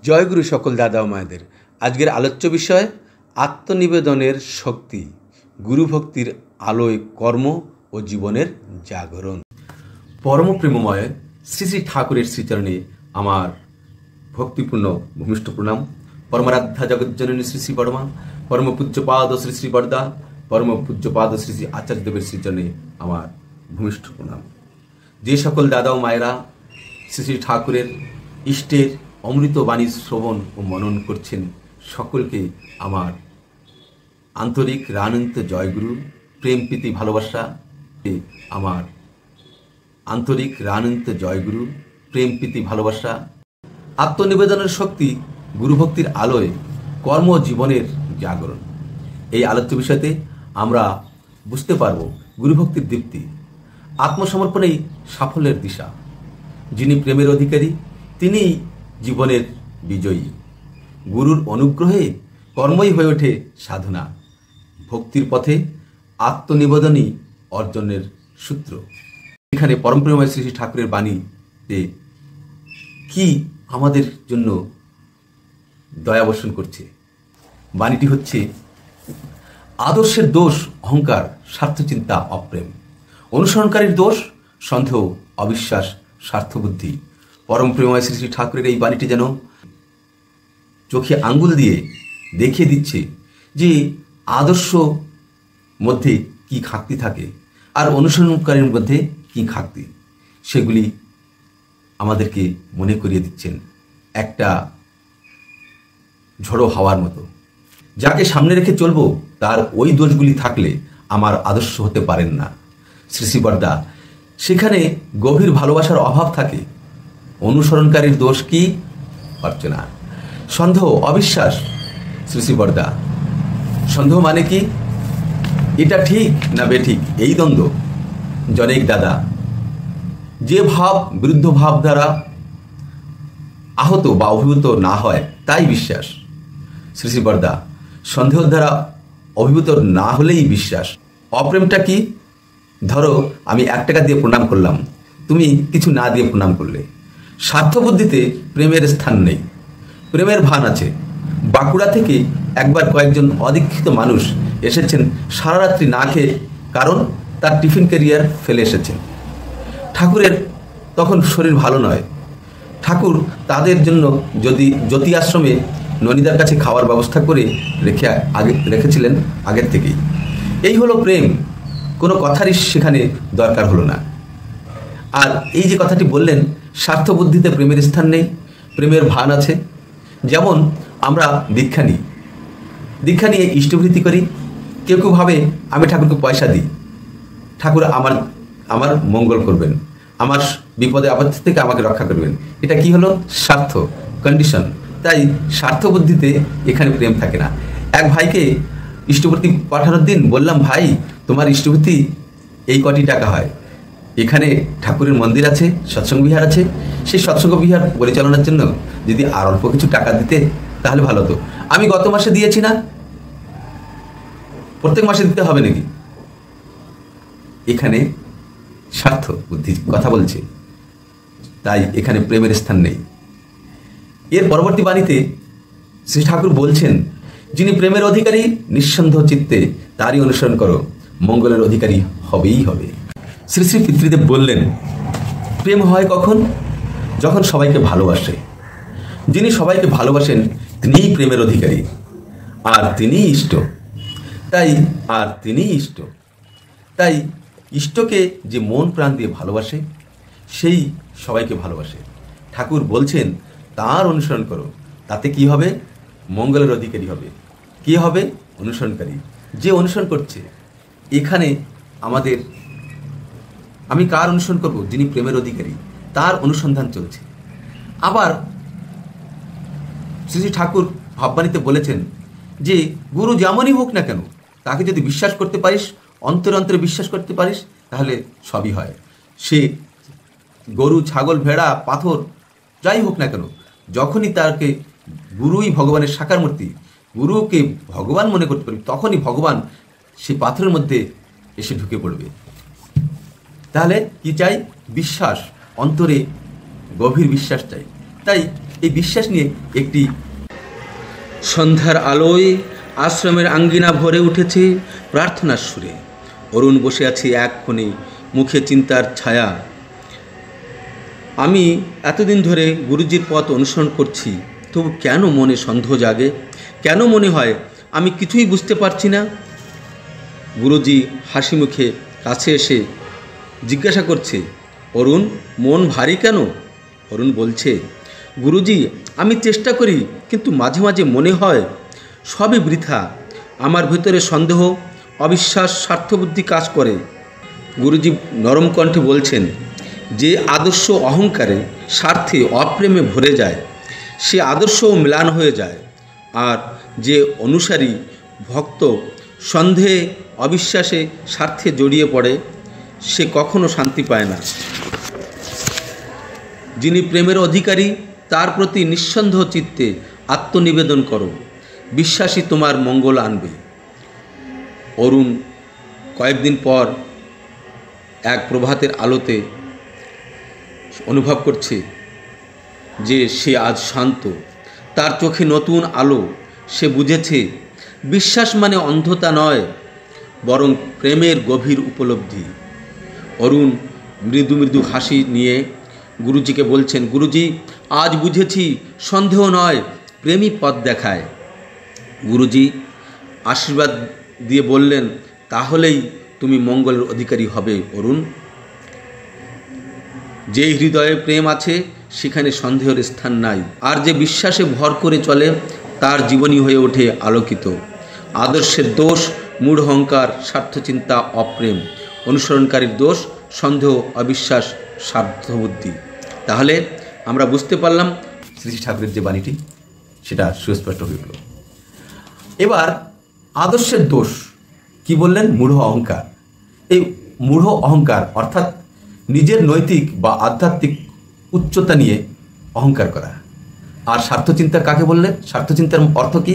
জয়গুরু সকল দাদা ও মায়েদের। আজকের আলোচ্য বিষয় আত্মনিবেদনের শক্তি, গুরুভক্তির আলোয় কর্ম ও জীবনের জাগরণ। পরম প্রেমময় শ্রী শ্রী ঠাকুরের শ্রীচরণে আমার ভক্তিপূর্ণ ভূমিষ্ঠ প্রণাম। পরমারাধ্যা জগজ্জননী শ্রী শ্রী বড়মা, পরম পূজ্যপাদ শ্রী শ্রী বরদা, পরম পূজ্যপাদ শ্রী শ্রী আচার্যদেবের শ্রীচরণে আমার ভূমিষ্ঠ প্রণাম। যে সকল দাদা ও মায়েরা শ্রী শ্রী ঠাকুরের ইষ্টের অমৃত বাণী শ্রবণ ও মনন করছেন, সকলকে আমার আন্তরিক রানন্ত জয়গুরু, প্রেম প্রীতি ভালোবাসা। আমার আন্তরিক রানন্ত জয়গুরু, প্রেম প্রীতি ভালোবাসা। আত্মনিবেদনের শক্তি, গুরুভক্তির আলোয় কর্ম জীবনের জাগরণ। এই আলোচ্য বিষয়তে আমরা বুঝতে পারব গুরুভক্তির দীপ্তি, আত্মসমর্পণেই সাফল্যের দিশা। যিনি প্রেমের অধিকারী তিনিই জীবনের বিজয়ী। গুরুর অনুগ্রহে কর্মই হয়ে ওঠে সাধনা। ভক্তির পথে আত্মনিবেদনই অর্জনের সূত্র। এখানে পরমপ্রেমময় শ্রী শ্রী ঠাকুরের বাণীতে কি আমাদের জন্য দয়াবর্ষণ করছে। বাণীটি হচ্ছে, আদর্শের দোষ অহংকার, স্বার্থচিন্তা অপ্রেম। অনুসরণকারীর দোষ সন্দেহ, অবিশ্বাস, স্বার্থবুদ্ধি। পরম প্রেমময় শ্রী শ্রী ঠাকুরের এই বাণীটি যেন চোখে আঙ্গুল দিয়ে দেখিয়ে দিচ্ছে যে আদর্শ মধ্যে কি খাকতি থাকে আর অনুসরণকারীর মধ্যে কি খাকতি, সেগুলি আমাদেরকে মনে করিয়ে দিচ্ছেন একটা ঝড়ো হাওয়ার মতো। যাকে সামনে রেখে চলবো তার ওই দোষগুলি থাকলে আমার আদর্শ হতে পারেন না। শ্রী শ্রী বরদা, সেখানে গভীর ভালোবাসার অভাব থাকে। অনুসরণকারীর দোষ কি? অর্চনা। সন্দেহ, অবিশ্বাস। শ্রী শ্রী বরদা, সন্দেহ মানে কি? এটা ঠিক না বেঠিক, এই দ্বন্দ্ব। জনেক দাদা, যে ভাব বিরুদ্ধ ভাব দ্বারা আহত বা অভিভূত না হয় তাই বিশ্বাস। শ্রী শ্রী বরদা, সন্দেহ দ্বারা অভিভূত না হলেই বিশ্বাস। অপ্রেমটা কি? ধরো আমি 1 টাকা দিয়ে প্রণাম করলাম, তুমি কিছু না দিয়ে প্রণাম করলে। স্বার্থবুদ্ধিতে প্রেমের স্থান নেই। প্রেমের ভান আছে। বাঁকুড়া থেকে একবার কয়েকজন অদীক্ষিত মানুষ এসেছেন সারা রাত্রি না খেয়ে, কারণ তার টিফিন ক্যারিয়ার ফেলে এসেছেন। ঠাকুরের তখন শরীর ভালো নয়। ঠাকুর তাদের জন্য জ্যোতি আশ্রমে ননীদার কাছে খাওয়ার ব্যবস্থা করে রেখেছিলেন আগের থেকেই। এই হলো প্রেম। কোনো কথারই সেখানে দরকার হলো না। আর এই যে কথাটি বললেন, স্বার্থবুদ্ধিতে প্রেমের স্থান নেই, প্রেমের ভান আছে। যেমন আমরা দীক্ষা নিয়ে ইষ্টভৃতি করি। কেউ কেউ ভাবে আমি ঠাকুরকে পয়সা দিই, ঠাকুর আমার মঙ্গল করবেন, আমার বিপদে আপত্তি থেকে আমাকে রক্ষা করবেন। এটা কি হলো? স্বার্থ, কন্ডিশন। তাই স্বার্থবুদ্ধিতে এখানে প্রেম থাকে না। এক ভাইকে ইষ্টভৃতি পাঠানোর দিন বললাম, ভাই তোমার ইষ্টভৃতি এই কটি টাকা হয়, এখানে ঠাকুরের মন্দির আছে, সৎসঙ্গ বিহার আছে, সেই সৎসঙ্গ বিহার পরিচালনার জন্য যদি আর অল্প কিছু টাকা দিতে তাহলে ভালো হতো। আমি গত মাসে দিয়েছি না, প্রত্যেক মাসে দিতে হবে নাকি? এখানে স্বার্থ বুদ্ধির কথা বলছে, তাই এখানে প্রেমের স্থান নেই। এর পরবর্তী বাণীতে শ্রী ঠাকুর বলছেন, যিনি প্রেমের অধিকারী নিঃসন্দেহ চিত্তে তারই অনুসরণ করো, মঙ্গলের অধিকারী হবেই হবে। শ্রী শ্রী পিতৃদেব বললেন, প্রেম হয় কখন? যখন সবাইকে ভালোবাসে। যিনি সবাইকে ভালোবাসেন তিনিই প্রেমের অধিকারী, আর তিনিই ইষ্ট। তাই ইষ্টকে যে মন প্রাণ দিয়ে ভালোবাসে সেই সবাইকে ভালোবাসে। ঠাকুর বলছেন তার অনুসরণ করো, তাতে কি হবে? মঙ্গলের অধিকারী হবে। কি হবে? অনুসরণকারী। যে অনুসরণ করছে, এখানে আমি কার অনুসরণ করব? যিনি প্রেমের অধিকারী, তার অনুসন্ধান চলছে। আবার শ্রী শ্রী ঠাকুর ভাববাণীতে বলেছেন যে গুরু যেমনই হোক না কেন, তাকে যদি বিশ্বাস করতে পারিস, অন্তরে অন্তরে বিশ্বাস করতে পারিস, তাহলে সবই হয়। সে গরু, ছাগল, ভেড়া, পাথর যাই হোক না কেন, যখনই তাকে গুরুই ভগবানের সাকার মূর্তি, গুরুকে ভগবান মনে করতে পারবি, তখনই ভগবান সেই পাথরের মধ্যে এসে ঢুকে পড়বে। তাহলে কি চাই? বিশ্বাস, অন্তরে গভীর বিশ্বাস চাই। তাই এই বিশ্বাস নিয়ে একটি সন্ধ্যার আলোয় আশ্রমের আঙ্গিনা ভরে উঠেছে প্রার্থনার সুরে। অরুণ বসে আছে এক কোণে, মুখে চিন্তার ছায়া। আমি এতদিন ধরে গুরুজির পথ অনুসরণ করছি, তবু কেন মনে সন্দেহ জাগে? কেন মনে হয় আমি কিছুই বুঝতে পারছি না? গুরুজি হাসি মুখে কাছে এসে জিজ্ঞাসা করছে, অরুণ, মন ভারী কেন? অরুণ বলছে, গুরুজি, আমি চেষ্টা করি, কিন্তু মাঝে মাঝে মনে হয় সবই বৃথা। আমার ভেতরে সন্দেহ, অবিশ্বাস, স্বার্থবুদ্ধি কাজ করে। গুরুজি নরম কণ্ঠে বলছেন, যে আদর্শ অহংকারে, স্বার্থে, অপ্রেমে ভরে যায়, সে আদর্শও ম্লান হয়ে যায়। আর যে অনুসারী ভক্ত সন্দেহে, অবিশ্বাসে, স্বার্থে জড়িয়ে পড়ে, সে কখনো শান্তি পায় না। যিনি প্রেমের অধিকারী, তার প্রতি নিঃসন্দেহ চিত্তে আত্মনিবেদন করো, বিশ্বাসী তোমার মঙ্গল আনবে। অরুণ কয়েকদিন পর এক প্রভাতের আলোতে অনুভব করছে যে সে আজ শান্ত, তার চোখে নতুন আলো। সে বুঝেছে বিশ্বাস মানে অন্ধতা নয়, বরং প্রেমের গভীর উপলব্ধি। অরুণ মৃদু মৃদু হাসি নিয়ে গুরুজিকে বলছেন, গুরুজি, আজ বুঝেছি সন্দেহ নয়, প্রেমই পথ দেখায়। গুরুজি আশীর্বাদ দিয়ে বললেন, তাহলেই তুমি মঙ্গলের অধিকারী হবে অরুণ। যেই হৃদয়ে প্রেম আছে, সেখানে সন্দেহের স্থান নাই। আর যে বিশ্বাসে ভর করে চলে, তার জীবনী হয়ে ওঠে আলোকিত। আদর্শের দোষ মূঢ় অহংকার, স্বার্থচিন্তা, অপ্রেম। অনুসরণকারীর দোষ সন্দেহ, অবিশ্বাস, স্বার্থবুদ্ধি। তাহলে আমরা বুঝতে পারলাম শ্রী শ্রী ঠাকুরের যে বাণীটি, সেটা সুস্পষ্ট হয়ে গেল। এবার আদর্শের দোষ কি বললেন? মূঢ় অহংকার। এই মূঢ় অহংকার অর্থাৎ নিজের নৈতিক বা আধ্যাত্মিক উচ্চতা নিয়ে অহংকার করা। আর স্বার্থচিন্তা কাকে বললেন? স্বার্থচিন্তার অর্থ কি?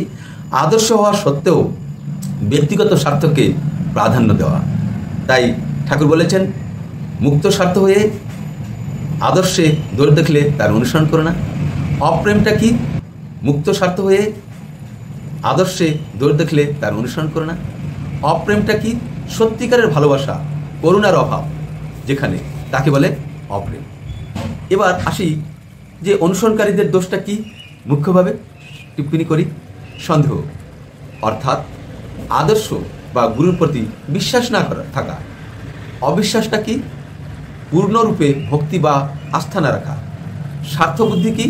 আদর্শ হওয়া সত্ত্বেও ব্যক্তিগত স্বার্থকে প্রাধান্য দেওয়া। তাই ঠাকুর বলেছেন, মুক্ত স্বার্থ হয়ে আদর্শে দৌড় দেখলে তার অনুসরণ করো না। অপ্রেমটা কি? মুক্ত স্বার্থ হয়ে আদর্শে দৌড় দেখলে তার অনুসরণ করো না। অপ্রেমটা কি? সত্যিকারের ভালোবাসা, করুণার অভাব যেখানে, তাকে বলে অপ্রেম। এবার আসি যে অনুসরণকারীদের দোষটা কি, মুখ্যভাবে টিপ্পণী করি। সন্দেহ অর্থাৎ আদর্শ বা গুরুর প্রতি বিশ্বাস না করা থাকা। অবিশ্বাসটা কি? পূর্ণরূপে ভক্তি বা আস্থা না রাখা। স্বার্থবুদ্ধি কি?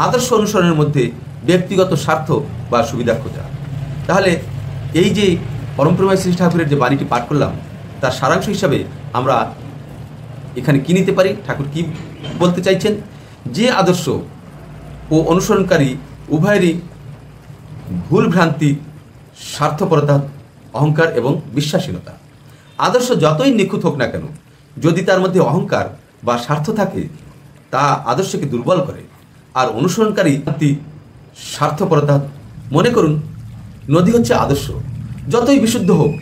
আদর্শ অনুসরণের মধ্যে ব্যক্তিগত স্বার্থ বা সুবিধা খোঁজা। তাহলে এই যে পরমপ্রেমায় শ্রী ঠাকুরের যে বাণীটি পাঠ করলাম, তার সারাংশ হিসাবে আমরা এখানে কি নিতে পারি? ঠাকুর কি বলতে চাইছেন? যে আদর্শ ও অনুসরণকারী উভয়েরই ভুল ভ্রান্তি, স্বার্থপরতা, অহংকার এবং বিশ্বাসীনতা। আদর্শ যতই নিখুঁত হোক না কেন, যদি তার মধ্যে অহংকার বা স্বার্থ থাকে, তা আদর্শকে দুর্বল করে। আর অনুসরণকারী স্বার্থপরতা, মনে করুন নদী হচ্ছে আদর্শ, যতই বিশুদ্ধ হোক,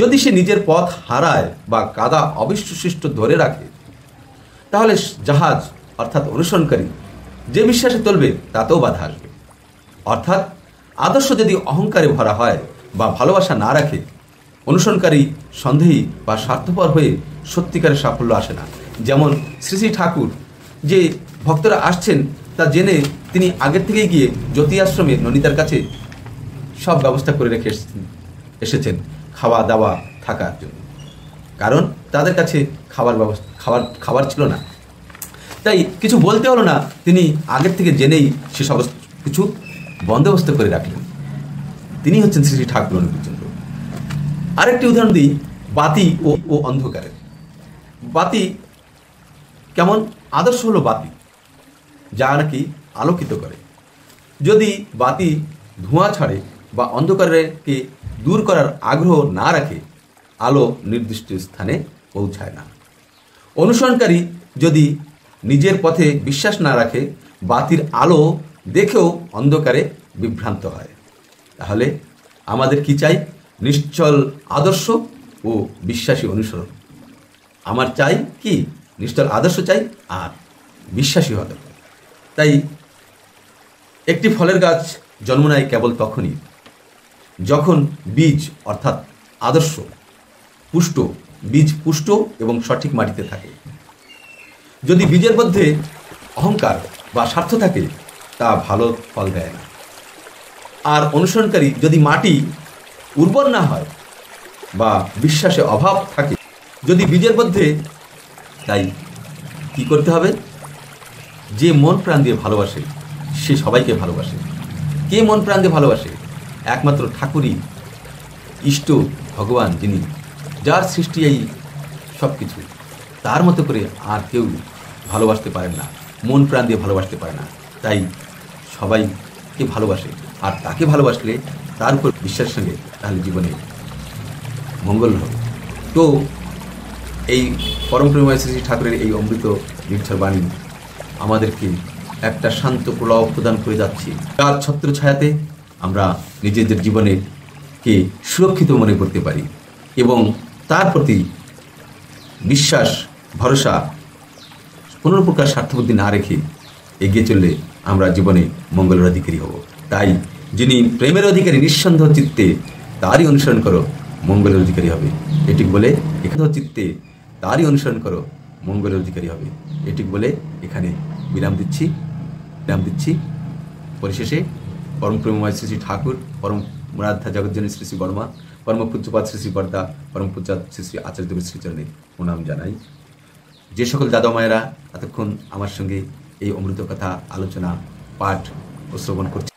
যদি সে নিজের পথ হারায় বা কাদা অবশিষ্ট ধরে রাখে, তাহলে জাহাজ অর্থাৎ অনুসরণকারী যে বিশ্বাসে চলবে, তাতেও বাধা আসবে। অর্থাৎ আদর্শ যদি অহংকারে ভরা হয় বা ভালোবাসা না রাখে, অনুসরণকারী সন্দেহী বা স্বার্থপর হয়ে সত্যিকারের সাফল্য আসে না। যেমন শ্রী শ্রী ঠাকুর যে ভক্তরা আসছেন তা জেনে তিনি আগের থেকেই গিয়ে জ্যোতি আশ্রমে ননিতার কাছে সব ব্যবস্থা করে রেখে এসেছেন খাওয়া দাওয়া থাকার জন্য, কারণ তাদের কাছে খাবার ছিল না। তাই কিছু বলতে হলো না, তিনি আগের থেকে জেনেই সে সমস্ত কিছু বন্দোবস্ত করে রাখলেন। তিনি হচ্ছেন শ্রী শ্রী ঠাকুর অনুকূলচন্দ্র। আরেকটি উদাহরণ দিই, বাতি ও অন্ধকারের। বাতি কেমন? আদর্শ হলো বাতি, যা নাকি আলোকিত করে। যদি বাতি ধোঁয়া ছাড়ে বা অন্ধকারকে দূর করার আগ্রহ না রাখে, আলো নির্দিষ্ট স্থানে পৌঁছায় না। অনুসরণকারী যদি নিজের পথে বিশ্বাস না রাখে, বাতির আলো দেখেও অন্ধকারে বিভ্রান্ত হয়। তাহলে আমাদের কি চাই? নিশ্চল আদর্শ ও বিশ্বাসী অনুসরণ। আমার চাই কি? নিশ্চল আদর্শ চাই আর বিশ্বাসী হতে হবে। তাই একটি ফলের গাছ জন্ম নেয় কেবল তখনই যখন বীজ অর্থাৎ আদর্শ পুষ্ট, বীজ পুষ্ট এবং সঠিক মাটিতে থাকে। যদি বীজের মধ্যে অহংকার বা স্বার্থ থাকে তা ভালো ফল দেয় না। আর অনুসরণকারী যদি মাটি উর্বর না হয় বা বিশ্বাসে অভাব থাকে, যদি বীজের মধ্যে, তাই কি করতে হবে? যে মন প্রাণ দিয়ে ভালোবাসে সে সবাইকে ভালোবাসে। কে মন প্রাণ দিয়ে ভালোবাসে? একমাত্র ঠাকুরই ইষ্ট ভগবান, যিনি, যার সৃষ্টি এই সব কিছু, তার মতো করে আর কেউ ভালোবাসতে পারেন না, মন প্রাণ দিয়ে ভালোবাসতে পারে না। তাই সবাইকে ভালোবাসে, আর তাকে ভালোবাসলে, তার উপর বিশ্বাসের সঙ্গে, তাহলে জীবনে মঙ্গল হবে। তো এই পরম প্রেমময় শ্রী ঠাকুরের এই অমৃত নির্ঝর বাণী আমাদেরকে একটা শান্ত প্রলয় প্রদান করে যাচ্ছে, তার ছত্র ছায়াতে আমরা নিজেদের জীবনেকে সুরক্ষিত মনে করতে পারি এবং তার প্রতি বিশ্বাস, ভরসা, কোনো প্রকার স্বার্থবুদ্ধি না রেখে এগিয়ে চললে আমরা জীবনে মঙ্গলের অধিকারী হব। তাই যিনি প্রেমের অধিকারী, নিঃসন্দেহ চিত্তে তারই অনুসরণ করো, মঙ্গলের অধিকারী হবে। এটি বলে এখানে চিত্তে তারই অনুসরণ করো, মঙ্গলের অধিকারী হবে। এটি বলে এখানে বিরাম দিচ্ছি। পরিশেষে পরম প্রেমময় শ্রী শ্রী ঠাকুর, পরম মুরাধ্যা জগজ্জনী শ্রী শ্রী বর্মা, পরম পূজ্যপাদ শ্রী শ্রী বর্দা, পরম পূজ্যাত শ্রী শ্রী আচার্য দেবের শ্রীচরণে প্রণাম জানাই। যে সকল দাদা মায়েরা এতক্ষণ আমার সঙ্গে এই অমৃত কথা আলোচনা, পাঠ ও শ্রবণ করছে,